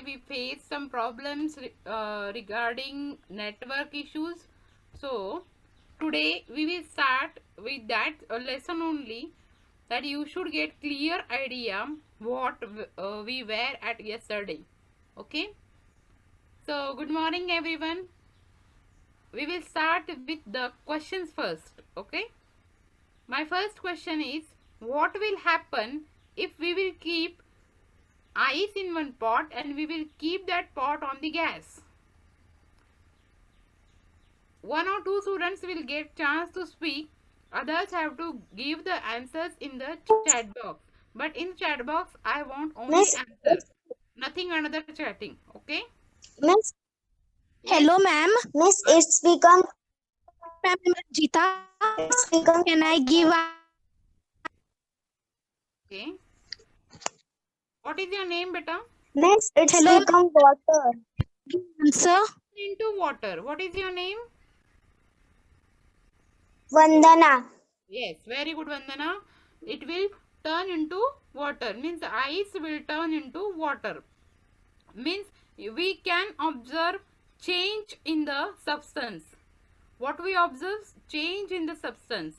yesterday we faced some problems regarding network issues. So today we will start with that lesson only, that you should get clear idea what we were at yesterday. Okay, so good morning everyone. We will start with the questions first. Okay, my first question is, what will happen if we will keep ice in one pot and we will keep that pot on the gas? One or two students will get chance to speak, others have to give the answers in the chat box. But in chat box I want only Miss, answer, nothing another chatting. Okay, Miss, yes. Miss, it's become, Ma'am, I'm Ranjita. it's become, Can I give Okay, what is your name beta? Miss, it's Hello. become water. answer? Into water. What is your name? Vandana. Yes, very good Vandana. It will turn into water, means ice will turn into water. Means we can observe change in the substance. What we observe? Change in the substance.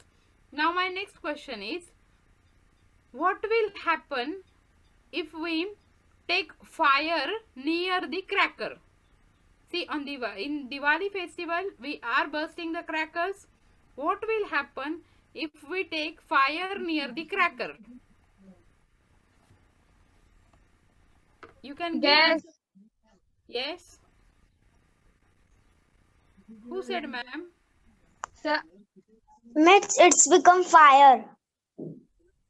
Now my next question is, what will happen if we take fire near the cracker? See, in Diwali festival we are bursting the crackers. What will happen if we take fire near the cracker? You can give answer. Yes. Who said ma'am? Miss, it's become fire.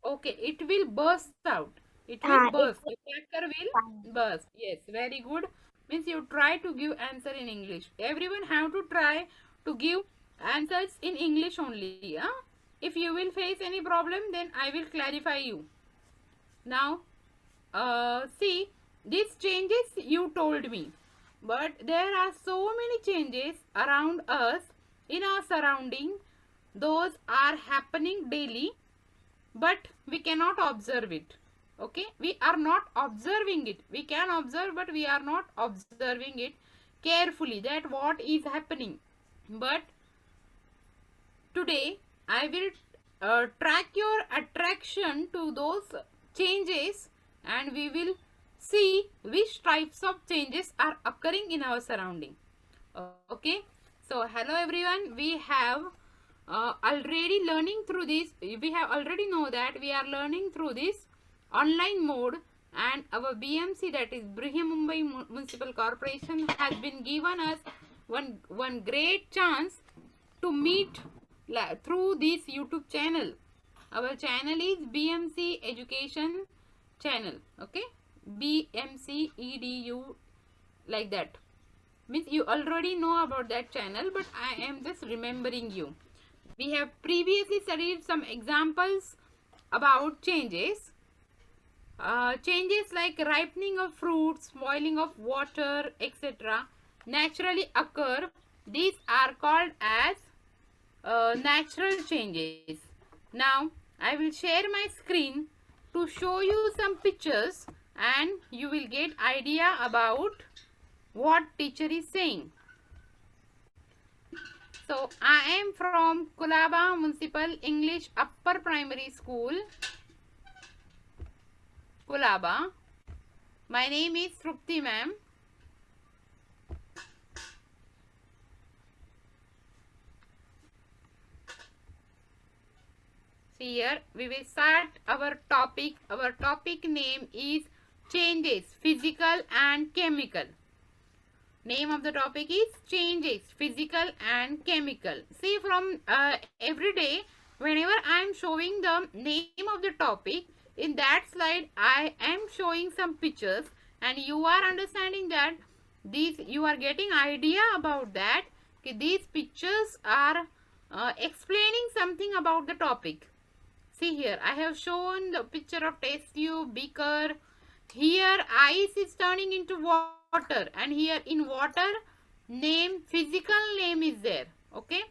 Okay, it will burst out. It will burst. The cracker will burst. Yes, very good. Means you try to give answer in English. Everyone have to try to give answers in English only. Huh? If you will face any problem, then I will clarify you. Now, see, these changes you told me. But there are so many changes around us, in our surrounding. Those are happening daily, but we cannot observe it. Okay, we are not observing it. We can observe, but we are not observing it carefully, that what is happening. But today I will track your attraction to those changes, and we will see which types of changes are occurring in our surrounding. Okay, so hello everyone. We have already learning through this. We have already know that we are learning through this online mode, and our BMC, that is Brihi Mumbai Municipal Corporation, has been given us one great chance to meet through this YouTube channel. Our channel is BMC Education Channel. Okay, BMC EDU, like that. Means you already know about that channel, but I am just remembering you. We have previously studied some examples about changes. Changes like ripening of fruits, boiling of water, etc. naturally occur. These are called as natural changes. Now I will share my screen to show you some pictures, and you will get idea about what teacher is saying. So I am from Kulaba Municipal English Upper Primary School, Kulaba. My name is Trupti ma'am. See here, we will start our topic. Our topic name is changes, physical and chemical. Name of the topic is changes, physical and chemical. See, from every day, whenever I am showing the name of the topic, in that slide I am showing some pictures, and you are understanding that these, you are getting idea about that. Okay, these pictures are explaining something about the topic. See here, I have shown the picture of test tube, beaker. Here ice is turning into water, and here in water name, physical name is there. Okay,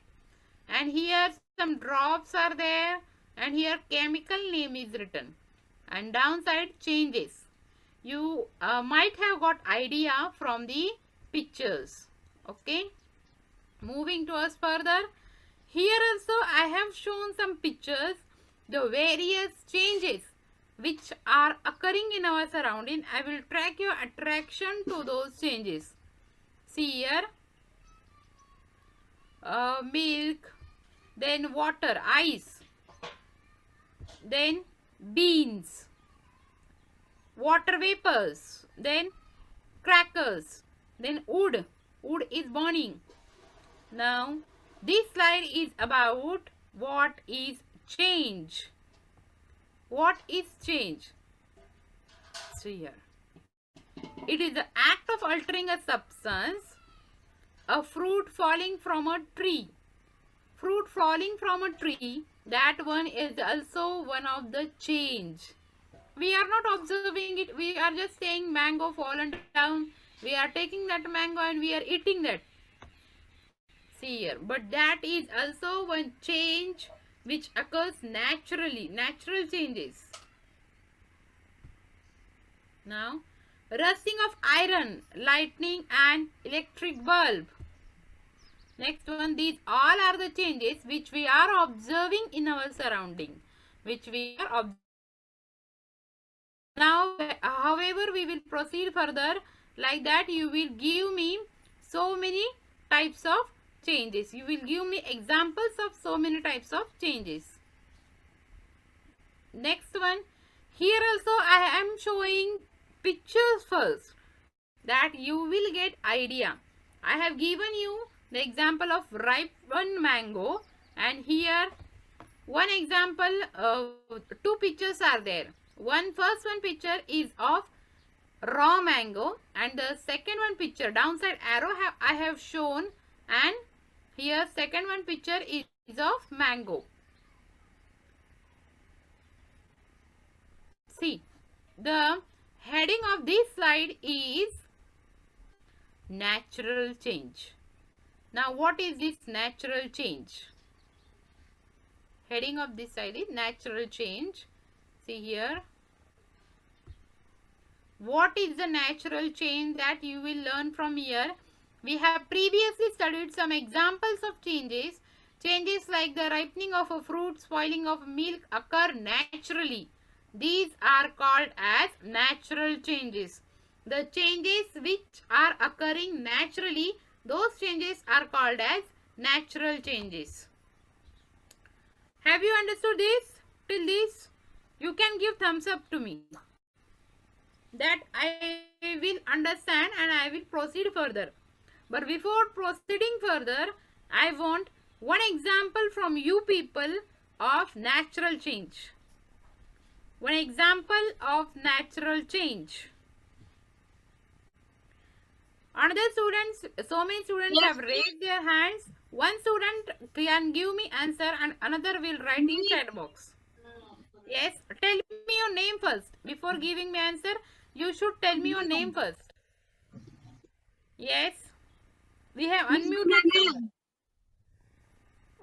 and here some drops are there, and here chemical name is written, and downside changes. you might have got idea from the pictures. Okay, moving to us further. Here also I have shown some pictures, the various changes which are occurring in our surrounding. I will track your attraction to those changes. See here, milk, then water, ice, then beans, water vapors, then crackers, then wood. Wood is burning. Now, this slide is about what is change. What is change? See here. It is the act of altering a substance, a fruit falling from a tree. Fruit falling from a tree, that one is also one of the change. We are not observing it, we are just saying mango fallen down. We are taking that mango and we are eating that. See here, but that is also one change which occurs naturally, natural changes. Now, rusting of iron, lightning and electric bulb. Next one, these all are the changes which we are observing in our surrounding, which we are observing. Now, however, we will proceed further. Like that, you will give me so many types of changes. You will give me examples of so many types of changes. Next one, here also I am showing pictures first, that you will get idea. I have given you the example of ripened mango, and here one example, two pictures are there. First one picture is of raw mango, and the second one picture, downside arrow I have shown, and here second one picture is of mango. See, the heading of this slide is natural change. Now, what is this natural change? Heading of this slide is natural change. See here. What is the natural change that you will learn from here? We have previously studied some examples of changes. Changes like the ripening of a fruit, spoiling of milk occur naturally. These are called as natural changes. The changes which are occurring naturally, those changes are called as natural changes. Have you understood this? Till this, you can give thumbs up to me, that I will understand and I will proceed further. But before proceeding further, I want one example from you people of natural change. One example of natural change. Another students, so many students have raised their hands. One student can give me answer and another will write in chat box. Yes, tell me your name first. Before giving me answer, you should tell me your name first. Yes, we have unmuted.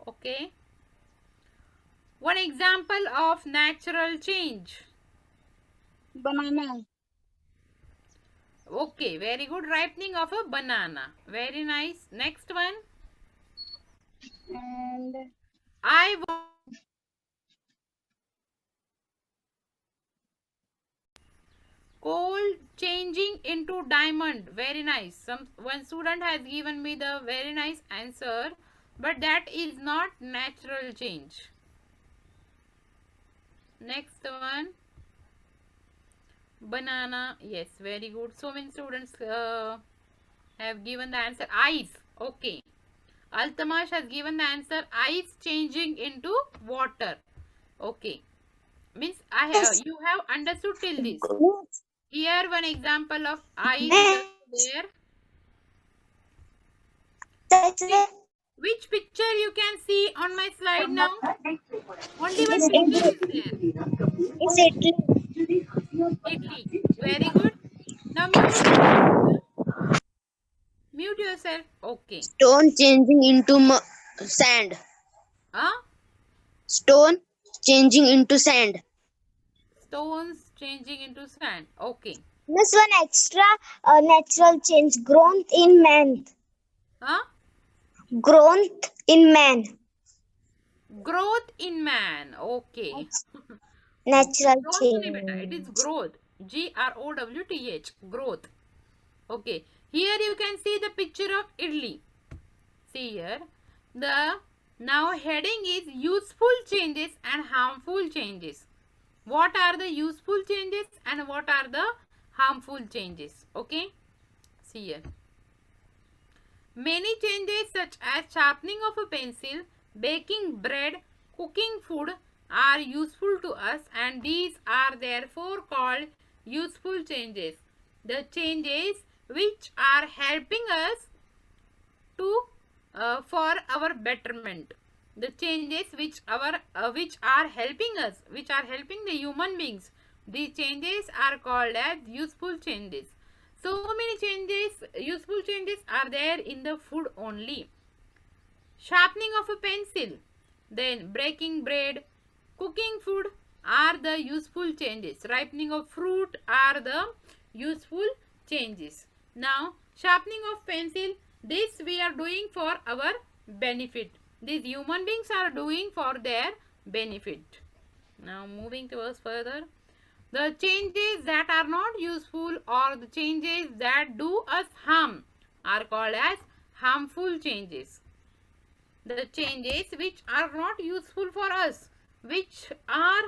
Okay. One example of natural change. Banana. Okay, very good. Ripening of a banana. Very nice. Next one. And I gold changing into diamond. Very nice. One student has given me the very nice answer, but that is not natural change. Next one. Banana. Yes, very good. So many students have given the answer. Ice. Okay. Altamash has given the answer. Ice changing into water. Okay. Means you have understood till this. Here one example of ice there. Which picture you can see on my slide now? Only one picture is there. It's Italy. Italy. Very good. Now mute yourself. Okay. Stone changing into sand. Huh? Stone changing into sand. Stones changing into sand. Okay. This one extra natural change. Growth in man. Huh? Growth in man. Growth in man. Okay. Okay. Natural Growth nahi beta. It is change. growth. Growth. Growth. Okay. Here you can see the picture of idli. See here. The now heading is useful changes and harmful changes. What are the useful changes and what are the harmful changes? Okay. See here. Many changes such as sharpening of a pencil, baking bread, cooking food are useful to us and these are therefore called useful changes. The changes which are helping us to for our betterment. The changes which are helping us, which are helping the human beings. These changes are called as useful changes. So many changes, useful changes are there in the food only. Sharpening of a pencil, then breaking bread, cooking food are the useful changes. Ripening of fruit are the useful changes. Now, sharpening of pencil, this we are doing for our benefit. These human beings are doing for their benefit. Now, moving towards further. The changes that are not useful or the changes that do us harm are called as harmful changes. The changes which are not useful for us, which are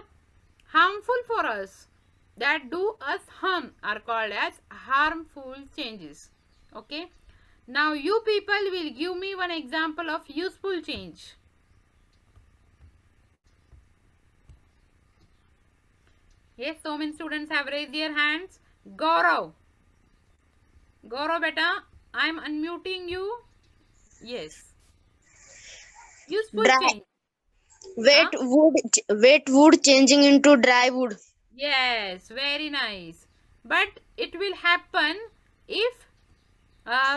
harmful for us, that do us harm are called as harmful changes. Okay. Now you people will give me one example of useful change. Yes, so many students have raised their hands. Gaurav. Gaurav beta, I am unmuting you. Yes. Useful Dry. change. Wet Huh? wood. Wet wood changing into dry wood. Yes, very nice. But it will happen if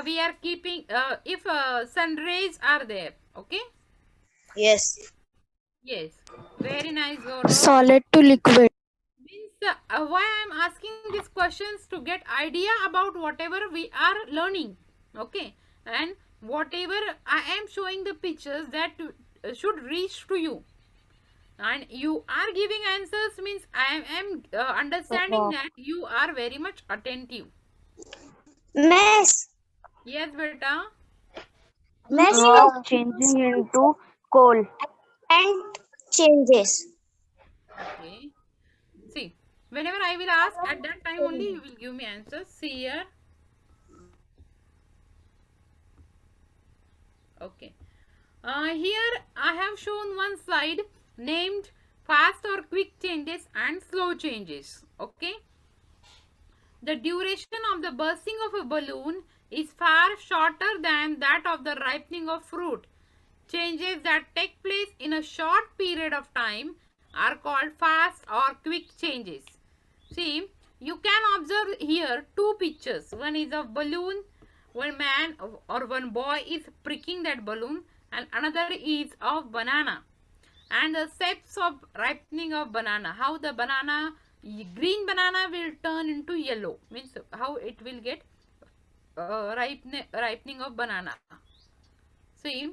we are keeping, if sun rays are there. Okay? Yes. Yes. Very nice, Gaurav. Solid to liquid. Means why I am asking these questions to get idea about whatever we are learning. Okay? And whatever I am showing the pictures that should reach to you. And you are giving answers means I am understanding that you are very much attentive. Mess. Yes, beta. Mess. Changing into coal. And changes. Okay. See, whenever I will ask at that time only you will give me answers. See here. Okay. Here I have shown one slide named fast or quick changes and slow changes. Okay. The duration of the bursting of a balloon is far shorter than that of the ripening of fruit. Changes that take place in a short period of time are called fast or quick changes. See, you can observe here two pictures. One is of balloon, one man or one boy is pricking that balloon, and another is of banana. And the steps of ripening of banana, how the banana, green banana will turn into yellow, means how it will get ripening of banana. See,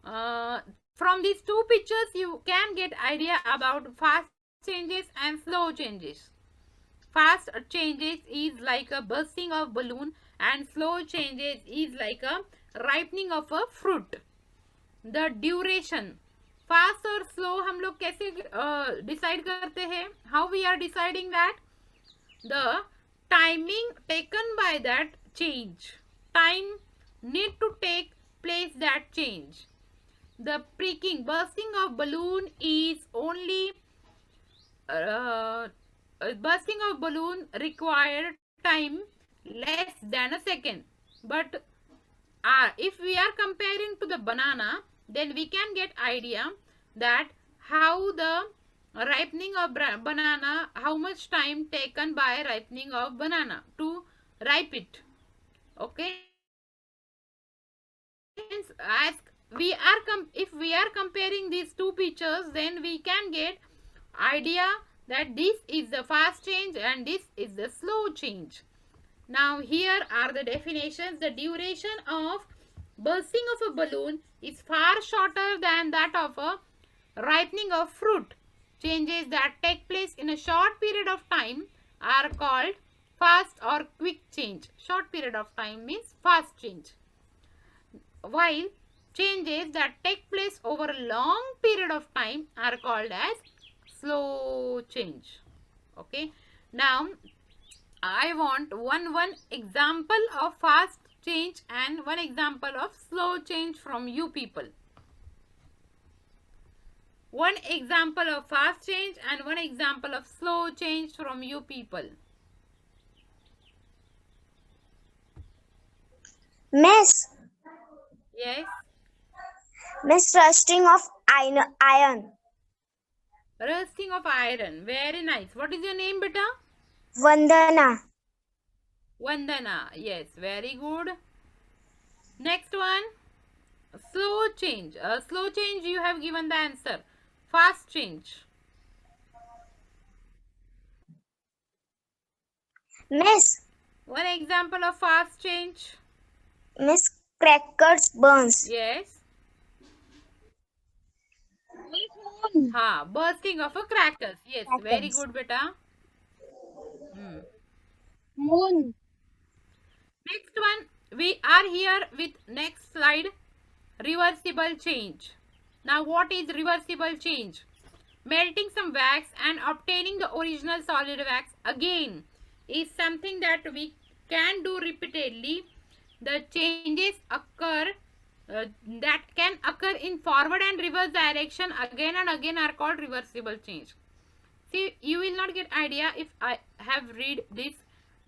from these two pictures you can get idea about fast changes and slow changes. Fast changes is like a bursting of balloon and slow changes is like a ripening of a fruit. The duration, fast और slow हम लोग कैसे decide करते हैं? How we are deciding that? The timing taken by that change, time need to take place that change. The pricking, bursting of balloon is only bursting of balloon required time less than a second. But if we are comparing to the banana, then we can get idea that how the ripening of banana, how much time taken by ripening of banana to ripe it. Okay, as we are if we are comparing these two pictures, then we can get idea that this is the fast change and this is the slow change. Now here are the definitions. The duration of bursting of a balloon is far shorter than that of a ripening of fruit. Changes that take place in a short period of time are called fast or quick change. Short period of time means fast change, while changes that take place over a long period of time are called as slow change. Okay. Now I want one example of fast change and one example of slow change from you people. One example of fast change and one example of slow change from you people. Miss, Yes. Miss, rusting of iron. Rusting of iron. Very nice. What is your name, beta? Vandana. Vandana. Yes, very good. Next one. Slow change. Slow change, you have given the answer. Fast change. Miss, One example of fast change. Miss, crackers burns. Yes. Bursting of a crackers. Yes, very good, beta. Moon. Next one, we are here with next slide. Reversible change. Now, what is reversible change? Melting some wax and obtaining the original solid wax again is something that we can do repeatedly. The changes occur that can occur in forward and reverse direction again and again are called reversible change. See, you will not get idea if I have read this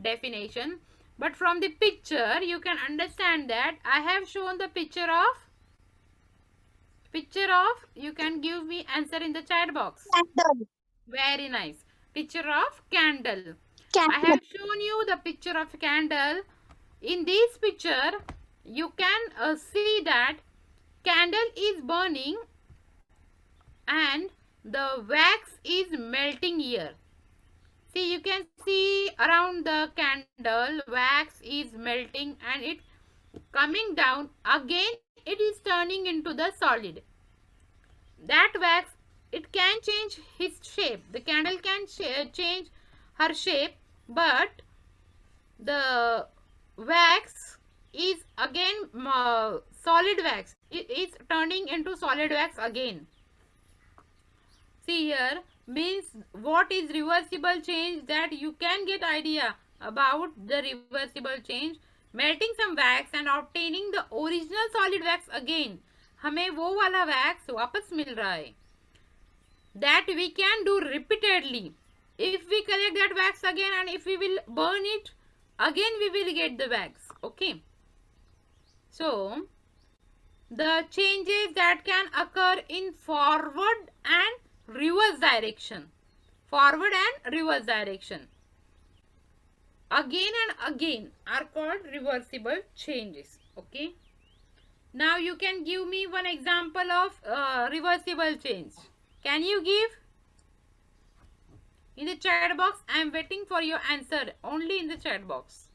definition, but from the picture you can understand that I have shown the picture of, you can give me answer in the chat box. Candle. Very nice. Picture of candle. Candle. I have shown you the picture of candle. In this picture, you can see that candle is burning and the wax is melting here. See, you can see around the candle, wax is melting and it coming down. Again, it is turning into the solid. That wax, it can change its shape. The candle can change her shape, but the wax is again solid wax. It is turning into solid wax again. See here, means what is reversible change, that you can get idea about the reversible change. Melting some wax and obtaining the original solid wax again. हमें वो वाला wax वापस मिल रहा है. That we can do repeatedly. If we collect that wax again and if we will burn it, again we will get the wax. Okay. So, the changes that can occur in forward and reverse direction. Forward and reverse direction. Again and again are called reversible changes. Okay. Now you can give me one example of reversible change. Can you give? In the chat box, I am waiting for your answer. Only in the chat box.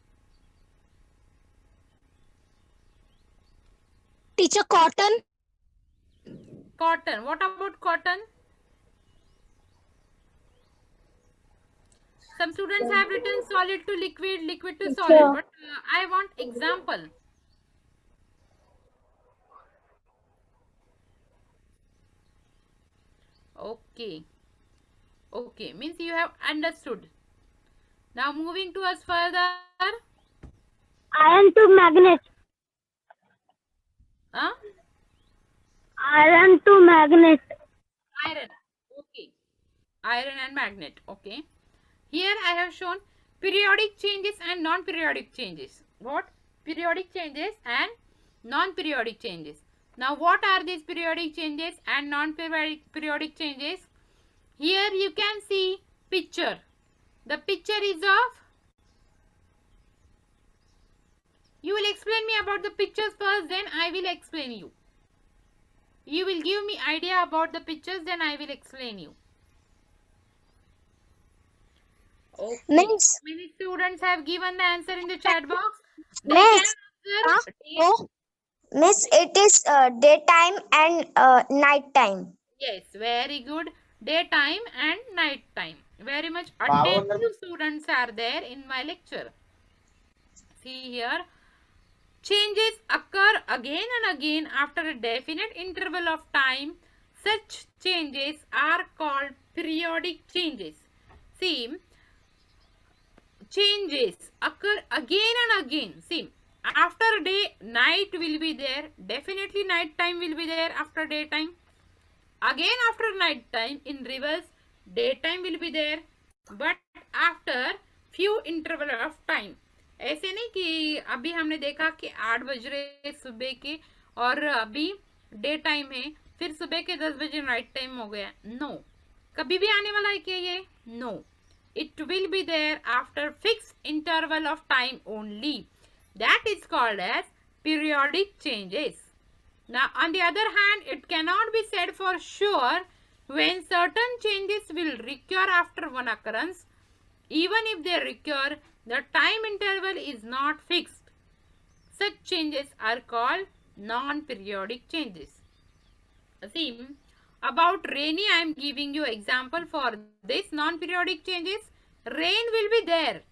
Teacher, cotton. Cotton. What about cotton? Some students have written solid to liquid, liquid to solid. But I want example. Okay. Okay. Means you have understood. Now moving to us further. Iron to magnet. Huh? Iron to magnet. Iron. Okay. Iron and magnet. Okay. Here I have shown periodic changes and non-periodic changes. What? Periodic changes and non-periodic changes. Now what are these periodic changes and non-periodic changes? Here you can see picture. The picture is of. You will explain me about the pictures first, then I will explain you. You will give me idea about the pictures, then I will explain you. Okay. Miss, Many students have given the answer in the chat box. They miss, can answer. Oh, miss, it is daytime and nighttime. Yes, very good. Daytime and night time. Very much attentive students are there in my lecture. See here. Changes occur again and again after a definite interval of time. Such changes are called periodic changes. See, changes occur again and again. See, after day, night will be there. Definitely night time will be there after daytime. Again after night time in reverse, daytime will be there. But after few interval of time. ऐसे नहीं कि अभी हमने देखा कि 8 बज रहे सुबह के और अभी डे टाइम है, फिर सुबह के 10 बजे नाइट टाइम हो गया. नो, कभी भी आने वाला है क्या ये? No, it will be there after fixed interval of time only. That is called as periodic changes. Now, on the other hand, it cannot be said for sure when certain changes will recur after one occurrence. Even if they recur, the time interval is not fixed. Such changes are called non-periodic changes. See, about rainy, I am giving you example for this non-periodic changes. Rain will be there.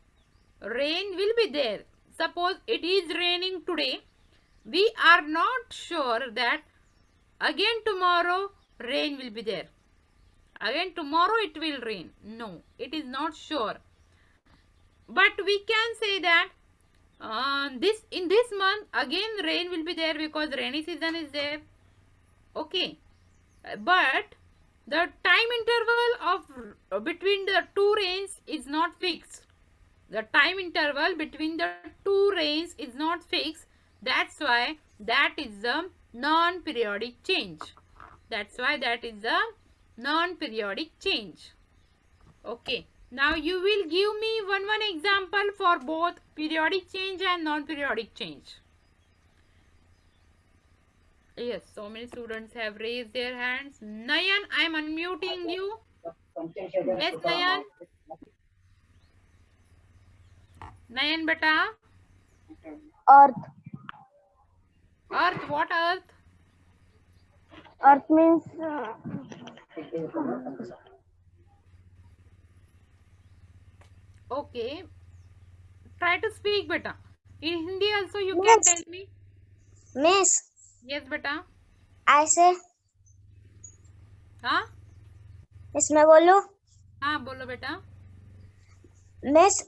Rain will be there. Suppose it is raining today. We are not sure that again tomorrow rain will be there. Again tomorrow it will rain. No, it is not sure. But we can say that in this month again rain will be there because rainy season is there. Okay, but the time interval of between the two rains is not fixed. The time interval between the two rains is not fixed. That's why that is the non-periodic change. That's why that is the non-periodic change. Okay. Now you will give me one example for both periodic change and non-periodic change. Yes, so many students have raised their hands. Nayan, I am unmuting you. Yes, Nayan. Nayan beta. Earth. Earth, what earth? Earth means Okay. Try to speak beta. In Hindi also you can Yes. tell me. Miss, Yes beta. I say, हाँ miss मैं बोलूँ? हाँ बोलो बेटा. Miss,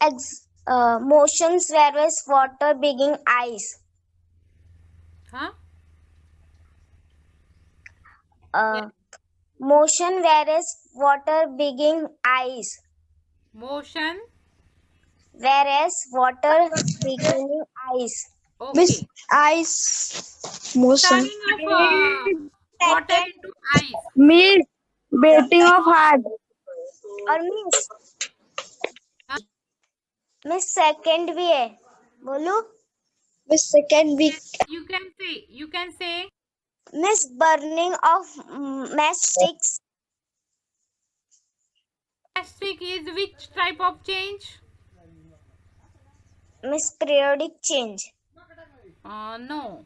motions whereas water being ice. हाँ Motion whereas water being ice. motion. Whereas water beginning ice. Okay. ice, motion. Turning of water into ice. means beating of heart. और miss second भी है, बोलू? Miss second week. You can say. Miss burning of matchsticks. Plastic is which type of change? Miss periodic change. No.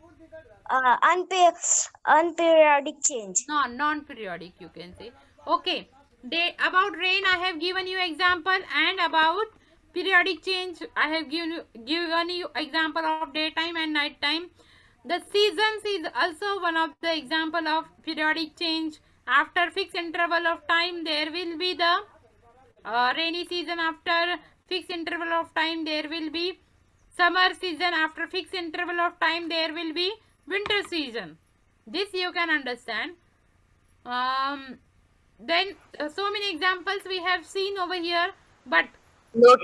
Unperiodic change. No, non-periodic you can say. Okay. About rain I have given you example, and about periodic change I have given you example of daytime and night time. The seasons is also one of the example of periodic change. After fixed interval of time there will be the rainy season. After fixed interval of time there will be summer season. After fixed interval of time there will be winter season. This you can understand. Then so many examples we have seen over here, but what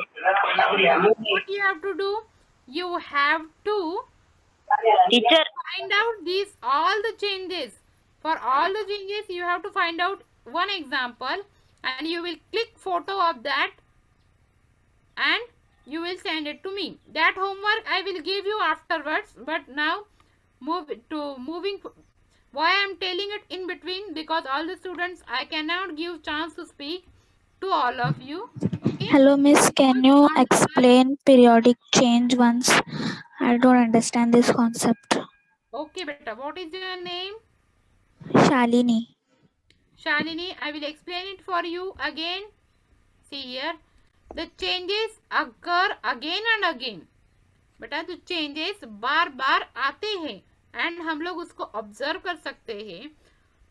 you have to do, you have to Teacher, find out these all the changes. For all the changes you have to find out one example, and you will click photo of that and you will send it to me. That homework I will give you afterwards, but now moving. Why I am telling it in between? Because all the students I cannot give chance to speak to all of you. Okay. Hello, Miss. Can you explain periodic change once? I don't understand this concept. Okay, beta. What is your name? Shalini. Shalini. I will explain it for you again. See here. The changes occur again and again. बेटा जो changes बार बार आते हैं and हम लोग उसको observe कर सकते हैं,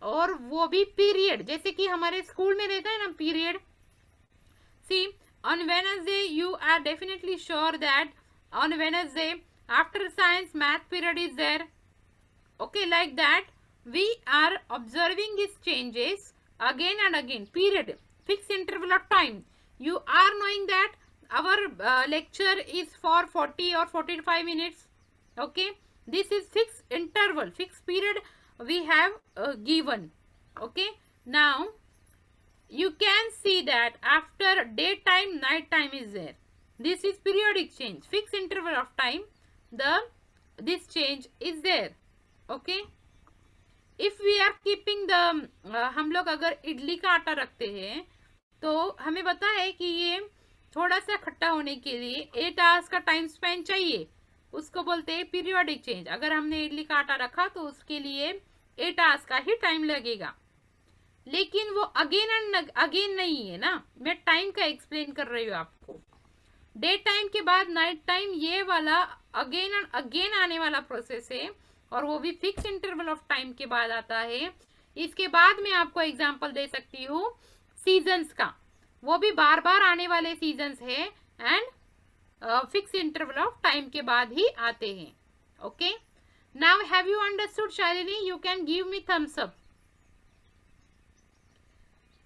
और वो भी पीरियड, जैसे कि हमारे स्कूल में रहता है ना period. See on Wednesday you are definitely sure that on Wednesday after science math period is there. Okay, like that we are observing these changes again and again. Period, fixed interval of time. You are knowing that our lecture is for 40 or 45 minutes. Okay, this is fixed interval, fixed period we have given. Okay, now you can see that after daytime night time is there. This is periodic change, fixed interval of time. This change is there. Okay. If we are keeping the, हम लोग अगर इडली का आटा रखते हैं तो हमें पता है कि ये थोड़ा सा खट्टा होने के लिए 8 आवर्स का टाइम स्पेंड चाहिए, उसको बोलते हैं पीरियोडिक चेंज. अगर हमने इडली का आटा रखा तो उसके लिए 8 आवर्स का ही टाइम लगेगा, लेकिन वो अगेन एंड अगेन नहीं है ना. मैं टाइम का एक्सप्लेन कर रही हूँ आपको. डे टाइम के बाद नाइट टाइम, ये वाला अगेन एंड अगेन आने वाला प्रोसेस है, और वो भी फिक्स इंटरवल ऑफ टाइम के बाद आता है. इसके बाद मैं आपको एग्जांपल दे सकती हूँ सीजन्स का, वो भी बार बार आने वाले सीजन्स है and fix interval of time के बाद ही आते हैं. Okay, now have you understood Shalini? You can give me thumbs up.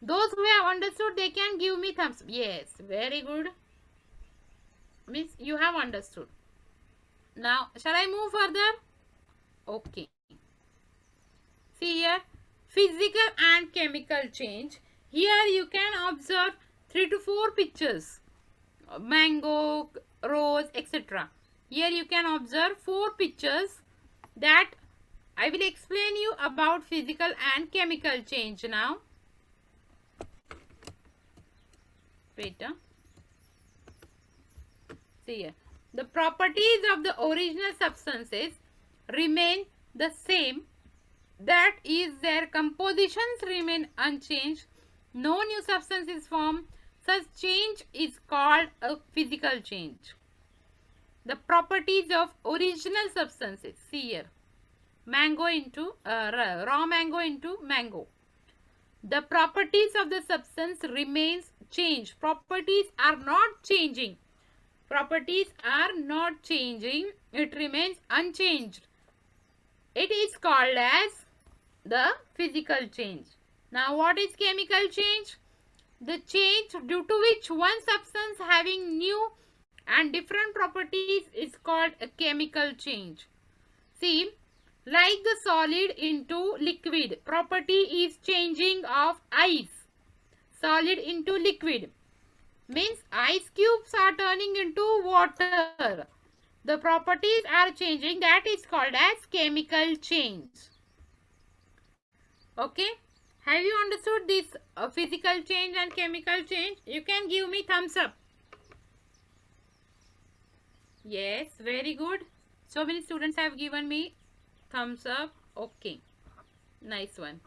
Those who have understood, they can give me thumbs up. Yes, very good. Means you have understood. Now, shall I move further? Okay. See here, physical and chemical change. Here you can observe 3 to 4 pictures. Mango, rose, etc. Here you can observe 4 pictures that I will explain you about physical and chemical change now. Wait. See here. The properties of the original substances remain the same, that is, their compositions remain unchanged. No new substance is formed. Such change is called a physical change. The properties of original substances. See here. Mango into raw mango into mango. The properties of the substance remains changed. Properties are not changing. Properties are not changing. It remains unchanged. It is called as the physical change. Now, what is chemical change? The change due to which one substance having new and different properties is called a chemical change. See, like the solid into liquid, property is changing of ice. Solid into liquid means ice cubes are turning into water. The properties are changing. That is called as chemical change. Okay. Have you understood this physical change and chemical change? You can give me thumbs up. Yes, very good. So many students have given me thumbs up. Okay. Nice one.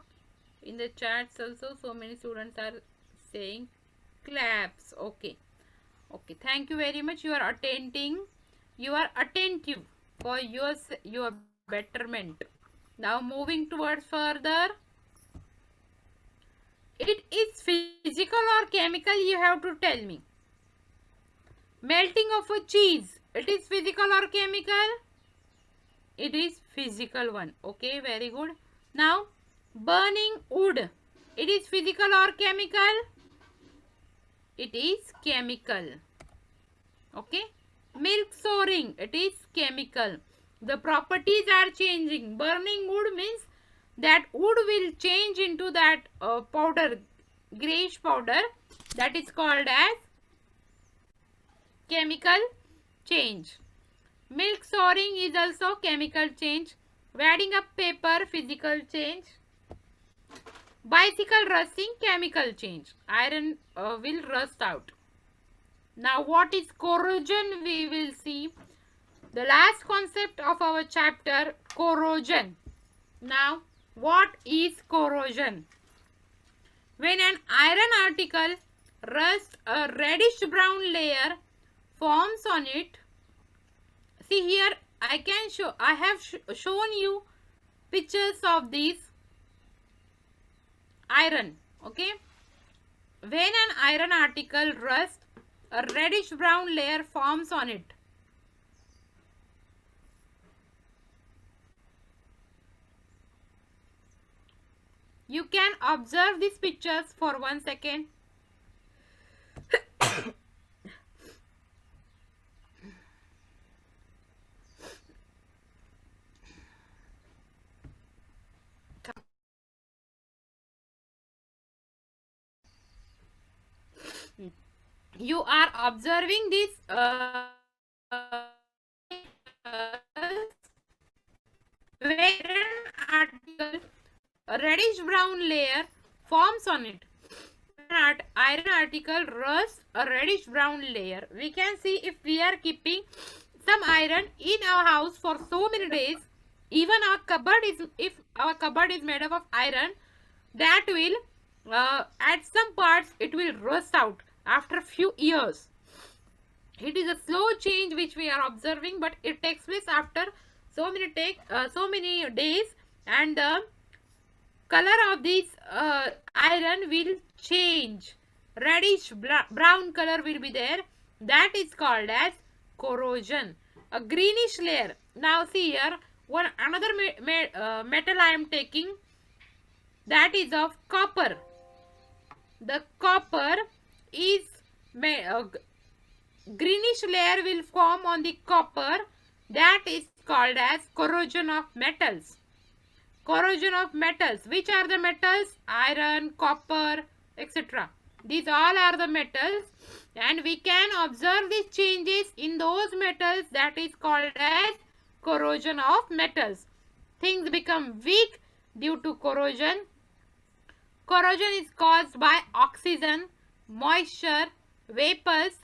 In the chats also, so many students are saying claps. Okay. Okay. Thank you very much. You are attending. You are attentive for your betterment. Now moving towards further. It is physical or chemical, you have to tell me. Melting of a cheese. It is physical or chemical? It is physical one. Okay, very good. Now, burning wood. It is physical or chemical? It is chemical. Okay. Milk storing. It is chemical. The properties are changing. Burning wood means that wood will change into that powder, grayish powder. That is called as chemical change. Milk storing is also chemical change. Wadding up paper, physical change. Bicycle rusting, chemical change. Iron will rust out. Now what is corrosion? We will see the last concept of our chapter, corrosion. Now what is corrosion? When an iron article rusts, a reddish brown layer forms on it. See here, I have shown you pictures of this iron. Okay, when an iron article rusts, a reddish brown layer forms on it. You can observe these pictures for 1 second. You are observing this article, a reddish brown layer forms on it. Iron article rusts, a reddish brown layer. We can see if we are keeping some iron in our house for so many days, even our cupboard is, if our cupboard is made up of iron, that will at some parts it will rust out after a few years. It is a slow change which we are observing, but it takes place after so many days, and the color of this iron will change. Reddish brown color will be there. That is called as corrosion. A greenish layer. Now see here, another metal I am taking, that is of copper. The copper is greenish layer will form on the copper. That is called as corrosion of metals. Corrosion of metals. Which are the metals? Iron, copper, etc. These all are the metals, and we can observe these changes in those metals. That is called as corrosion of metals. Things become weak due to corrosion. Corrosion is caused by oxygen, moisture, vapors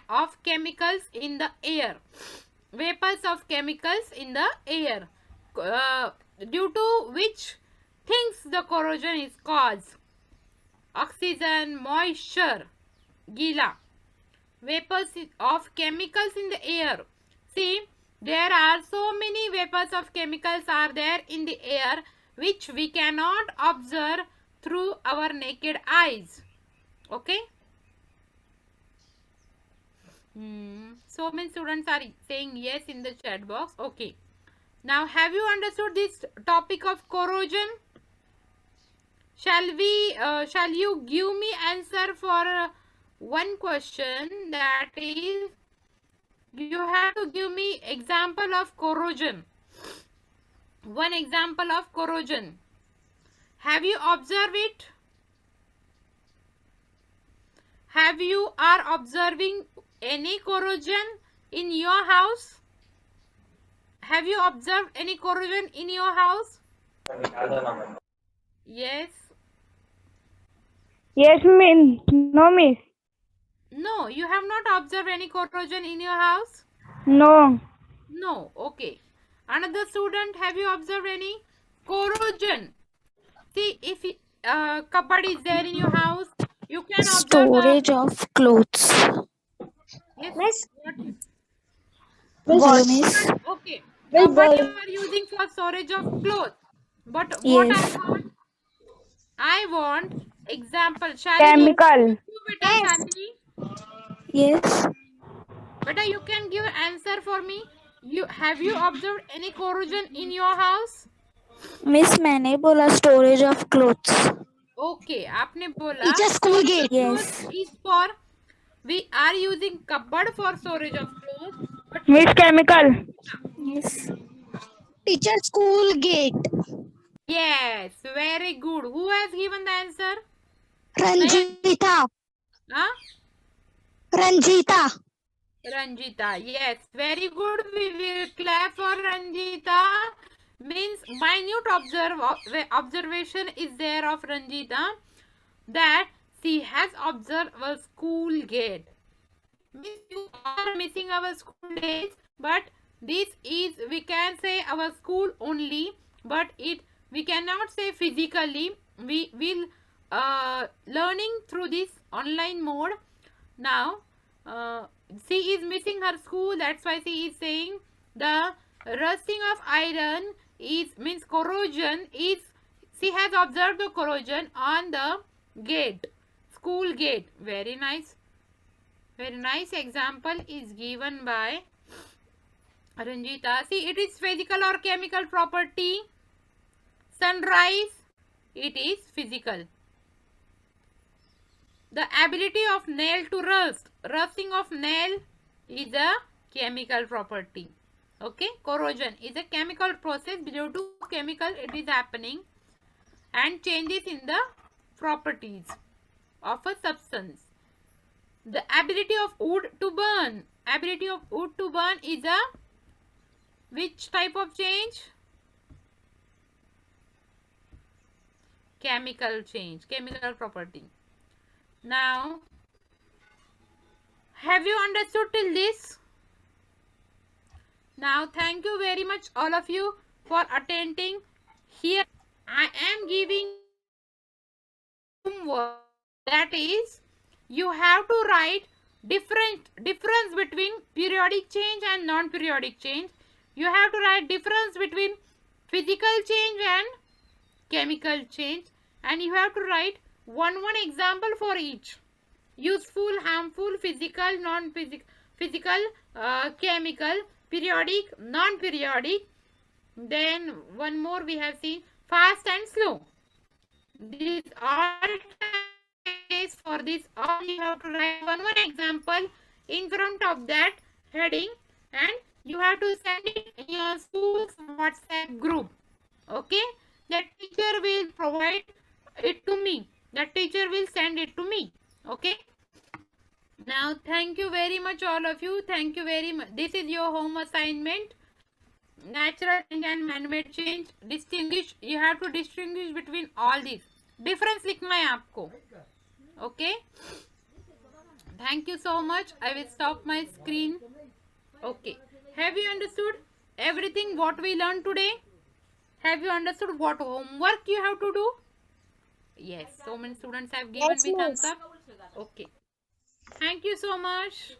of chemicals in the air. Vapors of chemicals in the air. Due to which things the corrosion is caused? Oxygen, moisture, gila. Vapors of chemicals in the air. See, there are so many vapors of chemicals are there in the air which we cannot observe through our naked eyes. Okay. So many students are saying yes in the chat box. Okay. Now, have you understood this topic of corrosion? Shall you give me answer for one question, that is, you have to give me example of corrosion. One example of corrosion. Have you observed it? Have you are observing any corrosion in your house? Have you observed any corrosion in your house? Yes. Yes, miss. No, miss. No, you have not observed any corrosion in your house? No. No. Okay. Another student, have you observed any corrosion? See, if cupboard is there in your house, you can observe Storage of clothes. yes. Miss? Hello, miss. Okay. Miss Cupboard you are using for storage of clothes. But what Yes. I want example. Shalini, Chemical. you beta, Shalini? Yes. Beta, you can give answer for me. Have you observed any corrosion in your house? Miss मैंने बोला storage of clothes. Okay, आपने बोला school gate. Yes. is for we are using cupboard for storage of clothes. But Miss, chemical. Yes. Teacher, school gate. yes, very good. Who has given the answer? Ranjita. Huh? Ranjita. Ranjita, yes, very good. We will clap for Ranjita. Means minute observation is there of Ranjita, that she has observed a school gate. Means you are missing our school days, but this is, we can say, our school only, but we cannot say physically. We will learning through this online mode. Now she is missing her school, that's why she is saying the rusting of iron is, means corrosion is, she has observed the corrosion on the gate, school gate. Very nice. Very nice example is given by Ranjita. See, it is physical or chemical property. Sunrise, it is physical. The ability of nail to rust, rusting of nail is a chemical property. Okay, corrosion is a chemical process. Due to chemical it is happening, and changes in the properties of a substance. The ability of wood to burn. Ability of wood to burn is a which type of change? Chemical change, chemical property. Now, have you understood till this? Now, thank you very much all of you for attending. Here I am giving homework, that is, you have to write difference between periodic change and non-periodic change. You have to write difference between physical change and chemical change, and you have to write one example for each: useful, harmful, physical, non-physical, chemical, periodic, non-periodic. Then one more we have seen, fast and slow. These all is for this all you have to write one example in front of that heading, and you have to send it in your school's WhatsApp group. Okay, that teacher will provide it to me. That teacher will send it to me. Okay. Now, thank you very much all of you. Thank you very much. This is your home assignment. Natural change and man-made change. Distinguish. You have to distinguish between all these. Difference लिखना है आपको. Okay. Thank you so much. I will stop my screen. Okay. Have you understood everything what we learned today? Have you understood what homework you have to do? Yes. So many students have given Yes, me thumbs miss. up. Okay. Thank you so much.